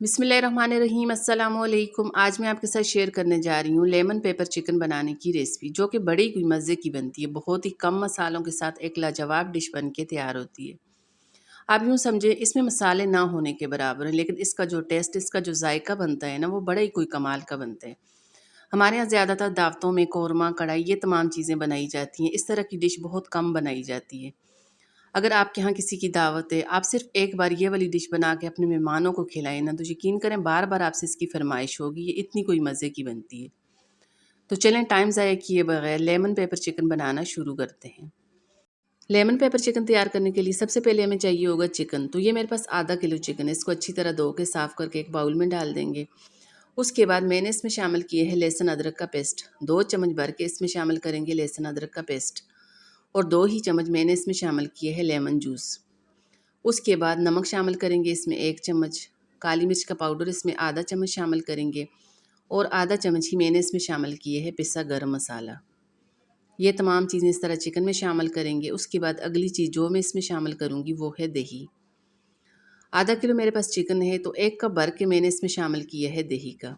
बिस्मिल्लाहिर्रहमानिर्रहीम अस्सलाम वालेकुम। आज मैं आपके साथ शेयर करने जा रही हूँ लेमन पेपर चिकन बनाने की रेसिपी, जो कि बड़ी ही मज़े की बनती है। बहुत ही कम मसालों के साथ एक लाजवाब डिश बन के तैयार होती है। आप यूँ समझें, इसमें मसाले ना होने के बराबर हैं, लेकिन इसका जो टेस्ट, इसका जो जायका बनता है ना, वो बड़ा ही कोई कमाल का बनता है। हमारे यहाँ ज़्यादातर दावतों में कौरमा, कढ़ाई, ये तमाम चीज़ें बनाई जाती हैं। इस तरह की डिश बहुत कम बनाई जाती है। अगर आपके यहाँ किसी की दावत है, आप सिर्फ़ एक बार ये वाली डिश बना के अपने मेहमानों को खिलाएँ ना, तो यकीन करें बार-बार आपसे इसकी फ़रमाइश होगी। ये इतनी कोई मज़े की बनती है। तो चलें, टाइम ज़ाया किए बगैर लेमन पेपर चिकन बनाना शुरू करते हैं। लेमन पेपर चिकन तैयार करने के लिए सबसे पहले हमें चाहिए होगा चिकन। तो ये मेरे पास आधा किलो चिकन है। इसको अच्छी तरह धो के साफ़ करके एक बाउल में डाल देंगे। उसके बाद मैंने इसमें शामिल किए हैं लहसुन अदरक का पेस्ट। 2 चम्मच भर के इसमें शामिल करेंगे लहसुन अदरक का पेस्ट, और 2 ही चम्मच मैंने इसमें शामिल किए हैं लेमन जूस। उसके बाद नमक शामिल करेंगे इसमें 1 चम्मच, काली मिर्च का पाउडर इसमें आधा चम्मच शामिल करेंगे, और आधा चम्मच ही मैंने इसमें शामिल किए हैं पिसा गरम मसाला। ये तमाम चीज़ें इस तरह चिकन में शामिल करेंगे। उसके बाद अगली चीज़ जो मैं इसमें शामिल करूँगी वो है दही। आधा किलो मेरे पास चिकन है, तो 1 कप भर के मैंने इसमें शामिल किया है दही का।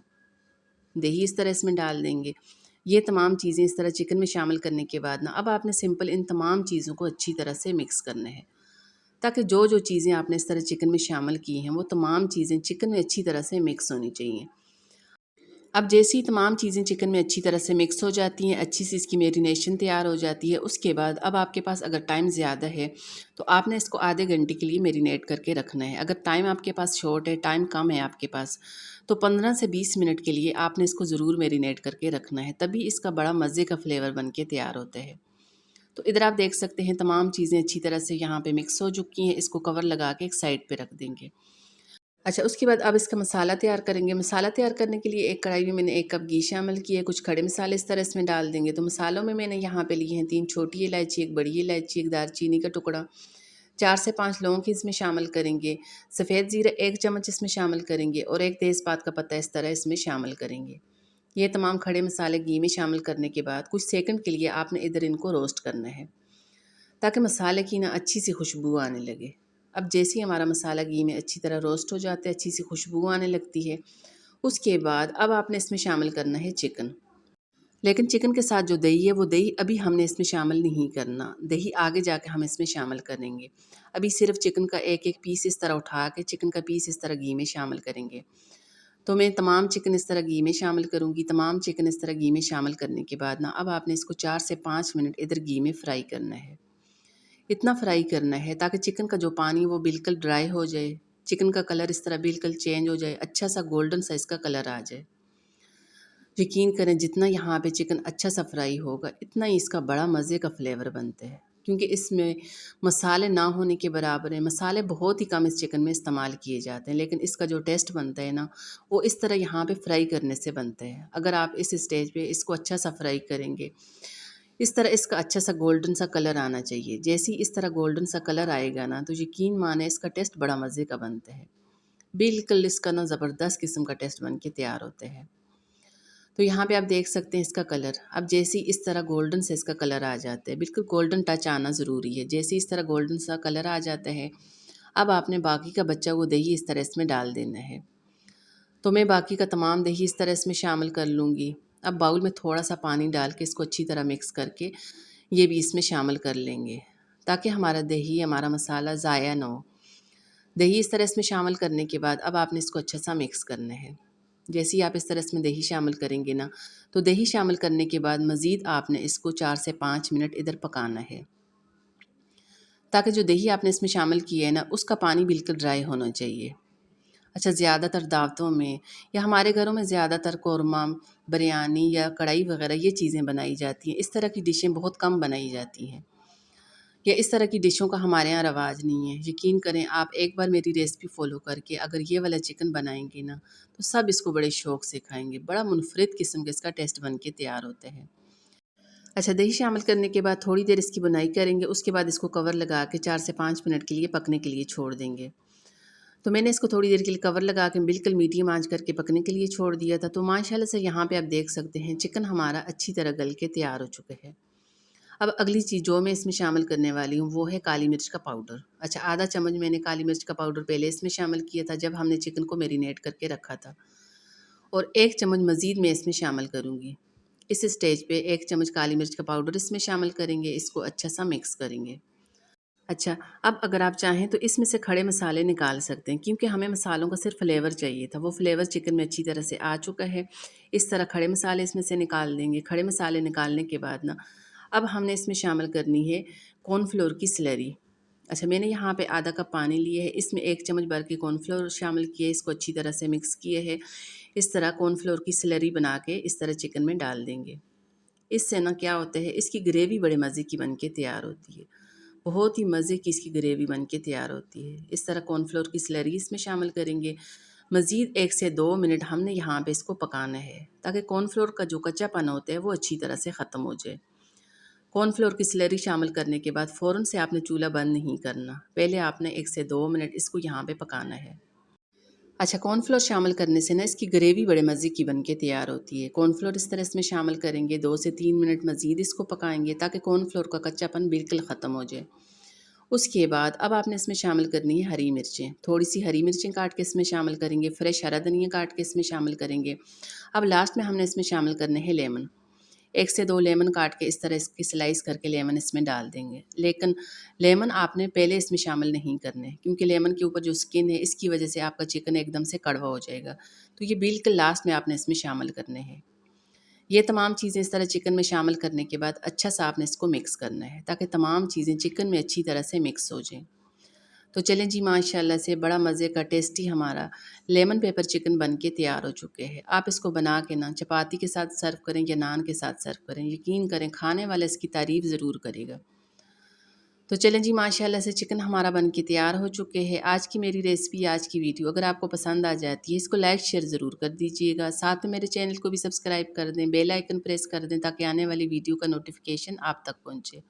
दही इस तरह इसमें डाल देंगे। ये तमाम चीज़ें इस तरह चिकन में शामिल करने के बाद ना, अब आपने सिंपल इन तमाम चीज़ों को अच्छी तरह से मिक्स करना है, ताकि जो जो चीज़ें आपने इस तरह चिकन में शामिल की हैं, वो तमाम चीज़ें चिकन में अच्छी तरह से मिक्स होनी चाहिए। अब जैसे ही तमाम चीज़ें चिकन में अच्छी तरह से मिक्स हो जाती हैं, अच्छी सी इसकी मैरिनेशन तैयार हो जाती है, उसके बाद अब आपके पास अगर टाइम ज़्यादा है, तो आपने इसको आधे घंटे के लिए मैरिनेट करके रखना है। अगर टाइम आपके पास शॉर्ट है, टाइम कम है आपके पास, तो 15 से 20 मिनट के लिए आपने इसको ज़रूर मैरिनेट करके रखना है, तभी इसका बड़ा मज़े का फ्लेवर बन के तैयार होता है। तो इधर आप देख सकते हैं तमाम चीज़ें अच्छी तरह से यहाँ पे मिक्स हो चुकी हैं। इसको कवर लगा के एक साइड पे रख देंगे। अच्छा, उसके बाद अब इसका मसाला तैयार करेंगे। मसाला तैयार करने के लिए एक कढ़ाई में मैंने 1 कप घी शामिल किया है। कुछ खड़े मसाले इस तरह इसमें डाल देंगे। तो मसालों में मैंने यहाँ पे लिए हैं 3 छोटी इलायची, 1 बड़ी इलायची, 1 दालचीनी का टुकड़ा, 4 से 5 लौंग इसमें शामिल करेंगे, सफ़ेद ज़ीरा 1 चम्मच इसमें शामिल करेंगे, और 1 तेज़पात का पत्ता इस तरह इसमें शामिल करेंगे। ये तमाम खड़े मसाले घी में शामिल करने के बाद कुछ सेकंड के लिए आपने इधर इनको रोस्ट करना है, ताकि मसाले की ना अच्छी सी खुशबू आने लगे। अब जैसे ही हमारा मसाला घी में अच्छी तरह रोस्ट हो जाता है, अच्छी सी खुशबू आने लगती है, उसके बाद अब आपने इसमें शामिल करना है चिकन। लेकिन चिकन के साथ जो दही है, वो दही अभी हमने इसमें शामिल नहीं करना। दही आगे जाके हम इसमें शामिल करेंगे। अभी सिर्फ चिकन का एक एक पीस इस तरह उठा के चिकन का पीस इस तरह घी में शामिल करेंगे। तो मैं तमाम चिकन इस तरह घी में शामिल करूँगी। तमाम चिकन इस तरह घी में शामिल करने के बाद ना, अब आपने इसको 4 से 5 मिनट इधर घी में फ्राई करना है। इतना फ्राई करना है ताकि चिकन का जो पानी वो बिल्कुल ड्राई हो जाए, चिकन का कलर इस तरह बिल्कुल चेंज हो जाए, अच्छा सा गोल्डन सा इसका कलर आ जाए। यकीन करें, जितना यहाँ पे चिकन अच्छा सा फ्राई होगा, इतना ही इसका बड़ा मज़े का फ्लेवर बनता है, क्योंकि इसमें मसाले ना होने के बराबर है। मसाले बहुत ही कम इस चिकन में इस्तेमाल किए जाते हैं, लेकिन इसका जो टेस्ट बनता है ना, वो इस तरह यहाँ पे फ्राई करने से बनता है। अगर आप इस स्टेज पे इसको अच्छा सा फ्राई करेंगे, इस तरह इसका अच्छा सा गोल्डन सा कलर आना चाहिए। जैसे ही इस तरह गोल्डन सा कलर आएगा ना, तो यकीन माने इसका टेस्ट बड़ा मज़े का बनता है। बिल्कुल इसका ना ज़बरदस्त किस्म का टेस्ट बन के तैयार होता है। तो यहाँ पे आप देख सकते हैं इसका कलर। अब जैसे ही इस तरह गोल्डन से इसका कलर आ जाता है, बिल्कुल गोल्डन टच आना ज़रूरी है। जैसे ही इस तरह गोल्डन सा कलर आ जाता है, अब आपने बाकी का बचा हुआ दही इस तरह इसमें डाल देना है। तो मैं बाकी का तमाम दही इस तरह इसमें शामिल कर लूँगी। अब बाउल में थोड़ा सा पानी डाल के इसको अच्छी तरह मिक्स करके ये भी इसमें शामिल कर लेंगे, ताकि हमारा दही, हमारा मसाला ज़ाया ना हो। दही इस तरह इसमें शामिल करने के बाद अब आपने इसको अच्छा सा मिक्स करना है। जैसे ही आप इस तरह इसमें दही शामिल करेंगे ना, तो दही शामिल करने के बाद मज़ीद आपने इसको 4 से 5 मिनट इधर पकाना है, ताकि जो दही आपने इसमें शामिल किया है ना, उसका पानी बिल्कुल ड्राई होना चाहिए। अच्छा, ज़्यादातर दावतों में या हमारे घरों में ज़्यादातर कौरमा, बिरयानी या कढ़ाई वग़ैरह ये चीज़ें बनाई जाती हैं। इस तरह की डिशें बहुत कम बनाई जाती हैं, या इस तरह की डिशों का हमारे यहाँ रवाज नहीं है। यकीन करें, आप एक बार मेरी रेसिपी फ़ॉलो करके अगर ये वाला चिकन बनाएँगे ना, तो सब इसको बड़े शौक़ से खाएँगे। बड़ा मुनफ़रिद किस्म का इसका टेस्ट बन के तैयार होता है। अच्छा, दही शामिल करने के बाद थोड़ी देर इसकी बुनाई करेंगे। उसके बाद इसको कवर लगा के 4 से 5 मिनट के लिए पकने के लिए छोड़ देंगे। तो मैंने इसको थोड़ी देर के लिए कवर लगा के बिल्कुल मीडियम आंच करके पकने के लिए छोड़ दिया था। तो माशाल्लाह से यहाँ पे आप देख सकते हैं चिकन हमारा अच्छी तरह गल के तैयार हो चुका है। अब अगली चीज़ जो मैं इसमें शामिल करने वाली हूँ वो है काली मिर्च का पाउडर। अच्छा, आधा चम्मच मैंने काली मिर्च का पाउडर पहले इसमें शामिल किया था जब हमने चिकन को मैरिनेट करके रखा था, और 1 चम्मच मज़ीद मैं इसमें शामिल करूँगी। इस स्टेज पे 1 चम्मच काली मिर्च का पाउडर इसमें शामिल करेंगे, इसको अच्छा सा मिक्स करेंगे। अच्छा, अब अगर आप चाहें तो इसमें से खड़े मसाले निकाल सकते हैं, क्योंकि हमें मसालों का सिर्फ़ फ्लेवर चाहिए था, वो फ्लेवर चिकन में अच्छी तरह से आ चुका है। इस तरह खड़े मसाले इसमें से निकाल देंगे। खड़े मसाले निकालने के बाद ना, अब हमने इसमें शामिल करनी है कॉर्नफ्लोर की स्लरी। अच्छा, मैंने यहाँ पे आधा कप पानी लिए है, इसमें 1 चम्मच भर के कॉर्नफ्लोर शामिल किए, इसको अच्छी तरह से मिक्स किए है। इस तरह कॉर्नफ्लोर की स्लरी बना के इस तरह चिकन में डाल देंगे। इससे ना क्या होता है, इसकी ग्रेवी बड़े मज़े की बन के तैयार होती है। बहुत ही मज़े की इसकी ग्रेवी बन के तैयार होती है। इस तरह कॉर्नफ्लोर की स्लरी इसमें शामिल करेंगे। मज़ीद 1 से 2 मिनट हमने यहाँ पे इसको पकाना है, ताकि कॉर्नफ्लोर का जो कच्चापन होता है वो अच्छी तरह से ख़त्म हो जाए। कॉर्नफ्लोर की स्लरी शामिल करने के बाद फ़ौरन से आपने चूल्हा बंद नहीं करना। पहले आपने 1 से 2 मिनट इसको यहाँ पे पकाना है। अच्छा, कॉर्नफ्लोर शामिल करने से ना इसकी ग्रेवी बड़े मज़े की बन के तैयार होती है। कॉर्नफ्लोर इस तरह इसमें शामिल करेंगे, 2 से 3 मिनट मज़ीद इसको पकाएँगे ताकि कॉर्नफ्लोर का कच्चापन बिल्कुल ख़त्म हो जाए। उसके बाद अब आपने इसमें शामिल करनी है हरी मिर्चें। थोड़ी-सी हरी मिर्चें काट के इसमें शामिल करेंगे, फ्रेश हरा धनिया काट के इसमें शामिल करेंगे। अब लास्ट में हमने इसमें शामिल करने हैं लेमन। 1 से 2 लेमन काट के इस तरह इसकी स्लाइस करके लेमन इसमें डाल देंगे। लेकिन लेमन आपने पहले इसमें शामिल नहीं करने, क्योंकि लेमन के ऊपर जो स्किन है इसकी वजह से आपका चिकन एकदम से कड़वा हो जाएगा। तो ये बिल्कुल लास्ट में आपने इसमें शामिल करने हैं। ये तमाम चीज़ें इस तरह चिकन में शामिल करने के बाद अच्छा सा आपने इसको मिक्स करना है, ताकि तमाम चीज़ें चिकन में अच्छी तरह से मिक्स हो जाएँ। तो चलें जी, माशाल्लाह से बड़ा मज़े का टेस्टी हमारा लेमन पेपर चिकन बन के तैयार हो चुके हैं। आप इसको बना के ना चपाती के साथ सर्व करें या नान के साथ सर्व करें, यकीन करें खाने वाला इसकी तारीफ़ ज़रूर करेगा। तो चलें जी, माशाल्लाह से चिकन हमारा बन के तैयार हो चुके हैं। आज की मेरी रेसिपी, आज की वीडियो अगर आपको पसंद आ जाती है, इसको लाइक शेयर ज़रूर कर दीजिएगा। साथ में मेरे चैनल को भी सब्सक्राइब कर दें, बेल आइकन प्रेस कर दें ताकि आने वाली वीडियो का नोटिफिकेशन आप तक पहुँचे।